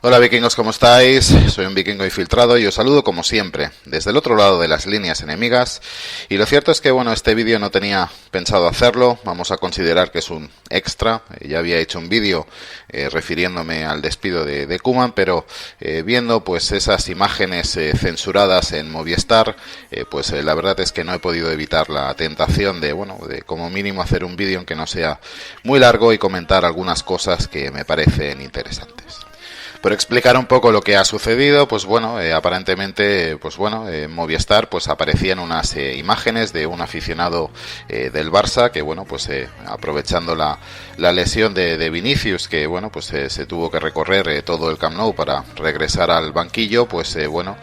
Hola vikingos, ¿cómo estáis? Soy un vikingo infiltrado y os saludo como siempre, desde el otro lado de las líneas enemigas. Y lo cierto es que, bueno, este vídeo no tenía pensado hacerlo, vamos a considerar que es un extra. Ya había hecho un vídeo refiriéndome al despido de Koeman, pero viendo pues esas imágenes censuradas en Movistar, pues la verdad es que no he podido evitar la tentación de, bueno, de como mínimo hacer un vídeo aunque no sea muy largo y comentar algunas cosas que me parecen interesantes. Por explicar un poco lo que ha sucedido, pues bueno, aparentemente, pues bueno, en Movistar pues aparecían unas imágenes de un aficionado del Barça que, bueno, pues aprovechando la lesión de Vinicius, que, bueno, pues se tuvo que recorrer todo el Camp Nou para regresar al banquillo, pues bueno,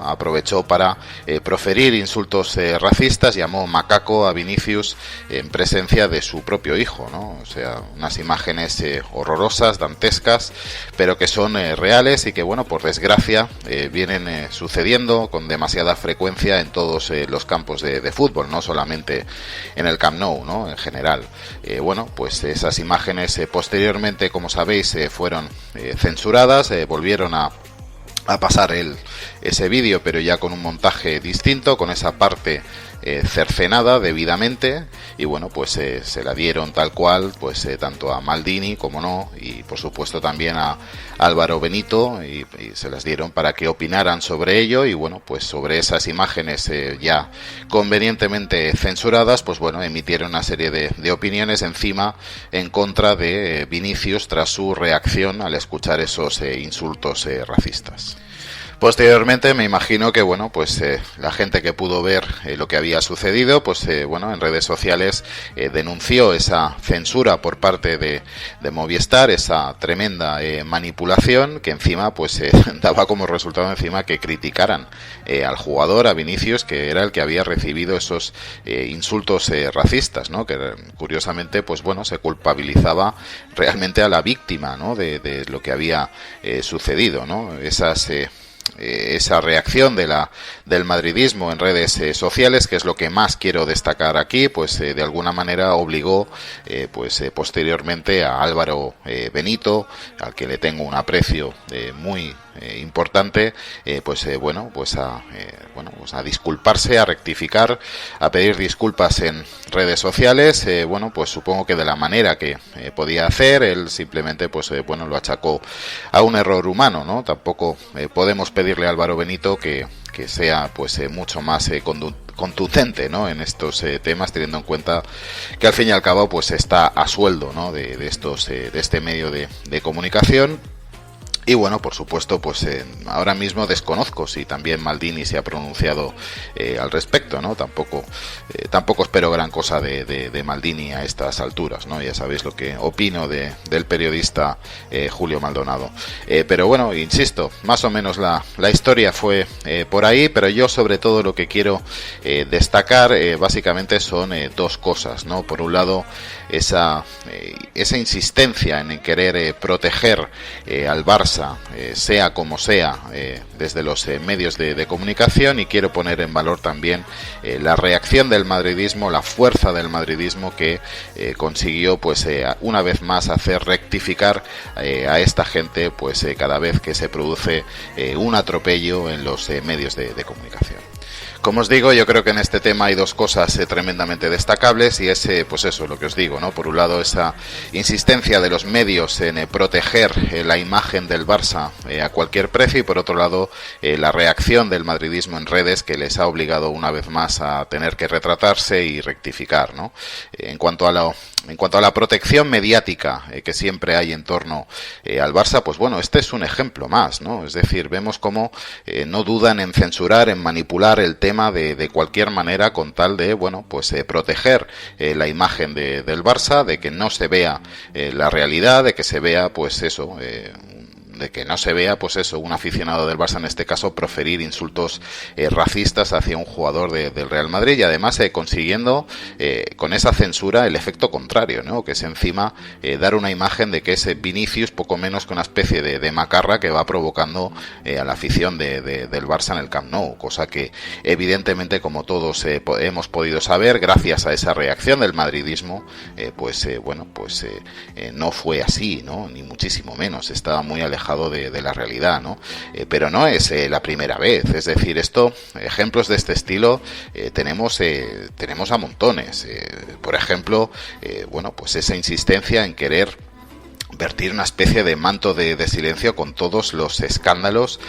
aprovechó para proferir insultos racistas, llamó macaco a Vinicius en presencia de su propio hijo, ¿no? O sea, unas imágenes horrorosas, dantescas, pero que son reales y que, bueno, por desgracia vienen sucediendo con demasiada frecuencia en todos los campos de fútbol, no solamente en el Camp Nou, ¿no? En general. Bueno, pues esas imágenes posteriormente, como sabéis, fueron censuradas, volvieron a pasar ese vídeo, pero ya con un montaje distinto, con esa parte cercenada debidamente, y bueno, pues se la dieron tal cual, pues tanto a Maldini como no, y por supuesto también a Álvaro Benito, y se las dieron para que opinaran sobre ello, y bueno, pues sobre esas imágenes ya convenientemente censuradas, pues bueno, emitieron una serie de opiniones encima en contra de Vinicius tras su reacción al escuchar esos insultos racistas. Posteriormente me imagino que, bueno, pues la gente que pudo ver lo que había sucedido, pues bueno, en redes sociales denunció esa censura por parte de Movistar, esa tremenda manipulación que encima pues daba como resultado encima que criticaran al jugador, a Vinicius, que era el que había recibido esos insultos racistas, ¿no? Que curiosamente pues bueno, se culpabilizaba realmente a la víctima, ¿no? de lo que había sucedido, ¿no? Esa reacción del madridismo en redes sociales, que es lo que más quiero destacar aquí, pues de alguna manera obligó posteriormente a Álvaro Benito, al que le tengo un aprecio muy importante, pues a disculparse, a rectificar, a pedir disculpas en redes sociales. Bueno, pues supongo que de la manera que podía hacer, él simplemente pues lo achacó a un error humano, ¿no? Tampoco podemos pedirle a Álvaro Benito que sea pues mucho más contundente, ¿no? En estos temas, teniendo en cuenta que al fin y al cabo pues está a sueldo, ¿no? de este medio de comunicación. Y bueno, por supuesto, pues ahora mismo desconozco si también Maldini se ha pronunciado al respecto, ¿no? Tampoco espero gran cosa de Maldini a estas alturas, ¿no? Ya sabéis lo que opino del periodista Julio Maldonado. Pero bueno, insisto, más o menos la historia fue por ahí, pero yo sobre todo lo que quiero destacar básicamente son dos cosas, ¿no? Por un lado, esa insistencia en querer proteger al Barça, sea como sea, desde los medios de comunicación, y quiero poner en valor también la reacción del madridismo, la fuerza del madridismo que consiguió pues una vez más hacer rectificar a esta gente pues cada vez que se produce un atropello en los medios de comunicación. Como os digo, yo creo que en este tema hay dos cosas tremendamente destacables, y es pues eso, lo que os digo, ¿no? Por un lado, esa insistencia de los medios en proteger la imagen del Barça a cualquier precio, y por otro lado, la reacción del madridismo en redes, que les ha obligado una vez más a tener que retratarse y rectificar, ¿no? En cuanto a la protección mediática que siempre hay en torno al Barça, pues bueno, este es un ejemplo más, ¿no? Es decir, vemos cómo no dudan en censurar, en manipular el tema de cualquier manera, con tal de, bueno, pues proteger la imagen del Barça, de que no se vea la realidad, de que se vea, pues eso, de que no se vea, pues eso, un aficionado del Barça en este caso proferir insultos racistas hacia un jugador del Real Madrid, y además consiguiendo con esa censura el efecto contrario, ¿no? Que es encima dar una imagen de que es Vinicius poco menos que una especie de macarra que va provocando a la afición del Barça en el Camp Nou, cosa que evidentemente, como todos hemos podido saber, gracias a esa reacción del madridismo, no fue así, ¿no? Ni muchísimo menos, estaba muy alejado alejado de la realidad, ¿no? Pero no es la primera vez, es decir, ejemplos de este estilo tenemos a montones. Por ejemplo, bueno, pues esa insistencia en querer vertir una especie de manto de silencio con todos los escándalos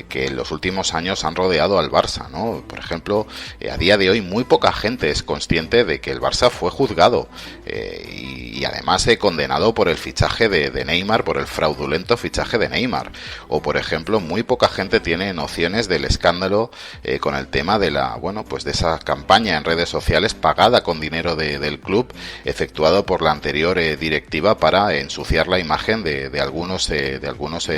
que en los últimos años han rodeado al Barça, ¿no? Por ejemplo, a día de hoy muy poca gente es consciente de que el Barça fue juzgado y además condenado por el fichaje de Neymar, por el fraudulento fichaje de Neymar. O por ejemplo, muy poca gente tiene nociones del escándalo con el tema de de esa campaña en redes sociales pagada con dinero del club, efectuado por la anterior directiva para ensuciar la imagen de algunos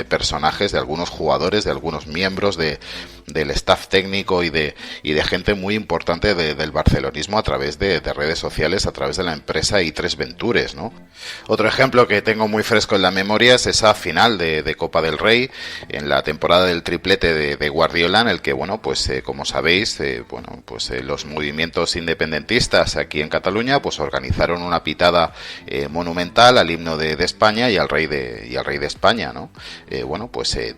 personajes, de algunos jugadores, de algunos miembros del staff técnico y de gente muy importante del barcelonismo a través de redes sociales, a través de la empresa i3 Ventures, ¿no? Otro ejemplo que tengo muy fresco en la memoria es esa final de Copa del Rey en la temporada del triplete de Guardiola, en el que, bueno, pues como sabéis, los movimientos independentistas aquí en Cataluña pues organizaron una pitada monumental al himno de España y al rey de España, ¿no?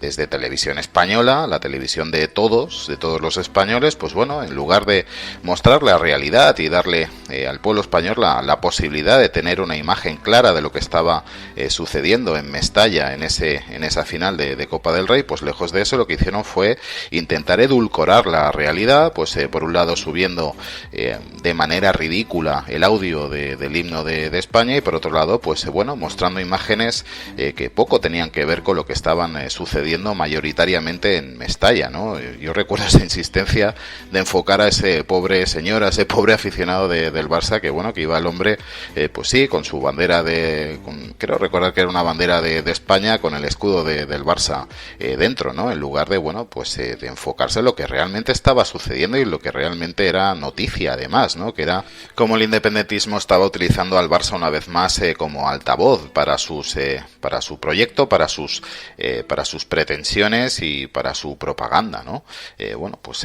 Desde Televisión Española, la televisión de todos los españoles, pues bueno, en lugar de mostrar la realidad y darle al pueblo español la posibilidad de tener una imagen clara de lo que estaba sucediendo en Mestalla en esa final de Copa del Rey, pues lejos de eso lo que hicieron fue intentar edulcorar la realidad, pues por un lado subiendo de manera ridícula el audio del himno de España y por otro lado, pues mostrando imágenes que poco tenían que ver con lo que estaban sucediendo mayoritariamente en Mestalla, ¿no? Yo recuerdo esa insistencia de enfocar a ese pobre señor, a ese pobre aficionado del Barça, que iba el hombre, pues sí, con su bandera creo recordar que era una bandera de España con el escudo del Barça dentro, ¿no? En lugar de enfocarse en lo que realmente estaba sucediendo y lo que realmente era noticia, además, ¿no? Que era como el independentismo estaba utilizando al Barça una vez más como altavoz para su proyecto, para sus pretensiones y para su propaganda, ¿no?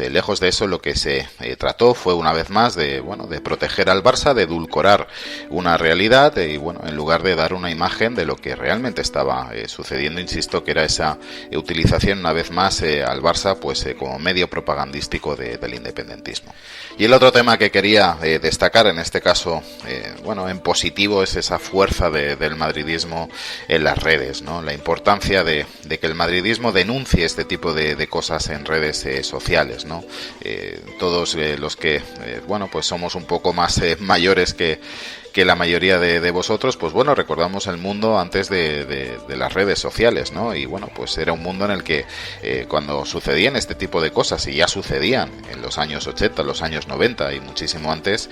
Lejos de eso, lo que se trató fue una vez más de proteger al Barça, de edulcorar una realidad y en lugar de dar una imagen de lo que realmente estaba sucediendo, insisto, que era esa utilización una vez más al Barça como medio propagandístico del independentismo. Y el otro tema que quería destacar en este caso, en positivo, es esa fuerza del madridismo en las redes, ¿no? La importancia de que el madridismo denuncie este tipo de cosas en redes sociales, ¿no? Todos los que somos un poco más mayores que la mayoría de vosotros, pues recordamos el mundo antes de las redes sociales, ¿no? Y era un mundo en el que cuando sucedían este tipo de cosas, y ya sucedían en los años 80, los años 90 y muchísimo antes,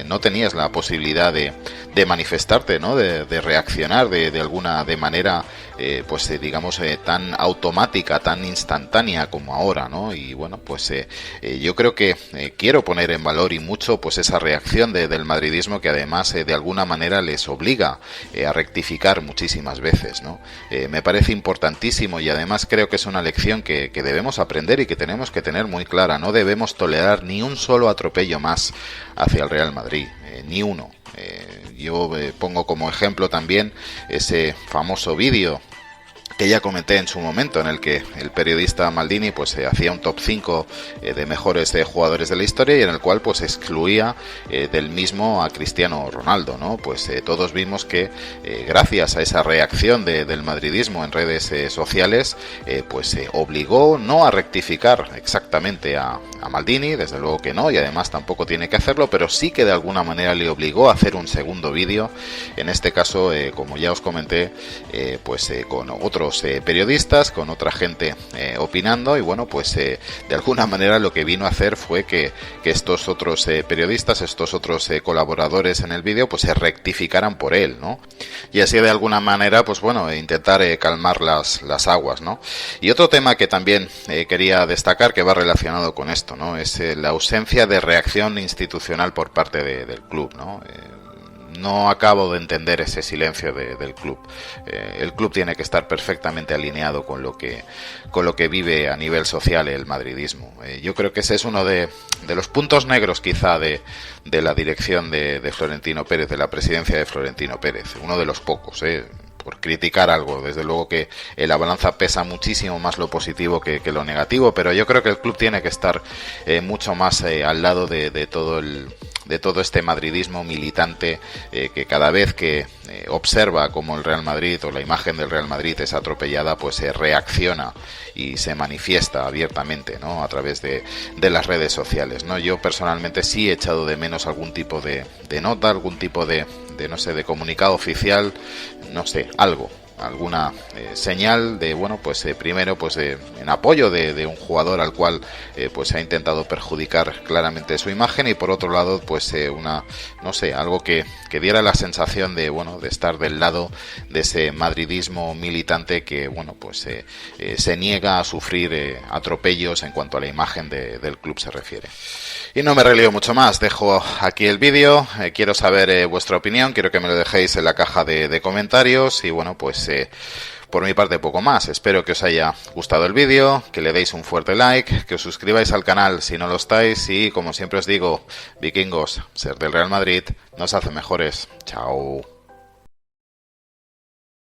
no tenías la posibilidad de manifestarte, ¿no? De reaccionar de manera tan automática, tan instantánea como ahora, ¿no? Y yo creo que quiero poner en valor y mucho esa reacción del madridismo, que además de alguna manera les obliga a rectificar muchísimas veces, ¿no? Me parece importantísimo y además creo que es una lección que debemos aprender y que tenemos que tener muy clara. No debemos tolerar ni un solo atropello más hacia el Real Madrid, ni uno. Yo pongo como ejemplo también ese famoso vídeo que ya comenté en su momento, en el que el periodista Maldini hacía un top 5 de mejores jugadores de la historia y en el cual excluía del mismo a Cristiano Ronaldo, ¿no? Todos vimos que gracias a esa reacción del madridismo en redes sociales obligó no a rectificar exactamente a Maldini, desde luego que no, y además tampoco tiene que hacerlo, pero sí que de alguna manera le obligó a hacer un segundo vídeo, en este caso, como ya os comenté, con otros periodistas, con otra gente opinando, y de alguna manera lo que vino a hacer fue que estos otros periodistas, estos otros colaboradores en el vídeo, se rectificaran por él, ¿no? Y así de alguna manera, intentar calmar las aguas, ¿no? Y otro tema que también quería destacar, que va relacionado con esto, ¿no? Es la ausencia de reacción institucional por parte del club, ¿no? No acabo de entender ese silencio del club. El club tiene que estar perfectamente alineado con lo que vive a nivel social el madridismo. Yo creo que ese es uno de los puntos negros quizá de la dirección de Florentino Pérez, de la presidencia de Florentino Pérez. Uno de los pocos, por criticar algo. Desde luego que la balanza pesa muchísimo más lo positivo que lo negativo, pero yo creo que el club tiene que estar mucho más al lado de todo este madridismo militante que cada vez que observa cómo el Real Madrid o la imagen del Real Madrid es atropellada, pues reacciona y se manifiesta abiertamente, ¿no?, a través de las redes sociales, ¿no? Yo personalmente sí he echado de menos algún tipo de nota, algún tipo de no sé, de comunicado oficial, no sé, alguna señal de, bueno, pues primero, pues en apoyo de un jugador al cual pues se ha intentado perjudicar claramente su imagen, y por otro lado, pues no sé, algo que diera la sensación de, bueno, de estar del lado de ese madridismo militante que, bueno, pues se niega a sufrir atropellos en cuanto a la imagen del club se refiere. Y no me relío mucho más, dejo aquí el vídeo, quiero saber vuestra opinión, quiero que me lo dejéis en la caja de comentarios, y bueno, pues por mi parte poco más. Espero que os haya gustado el vídeo, que le deis un fuerte like, que os suscribáis al canal si no lo estáis, y como siempre os digo, vikingos, ser del Real Madrid nos hace mejores. Chao.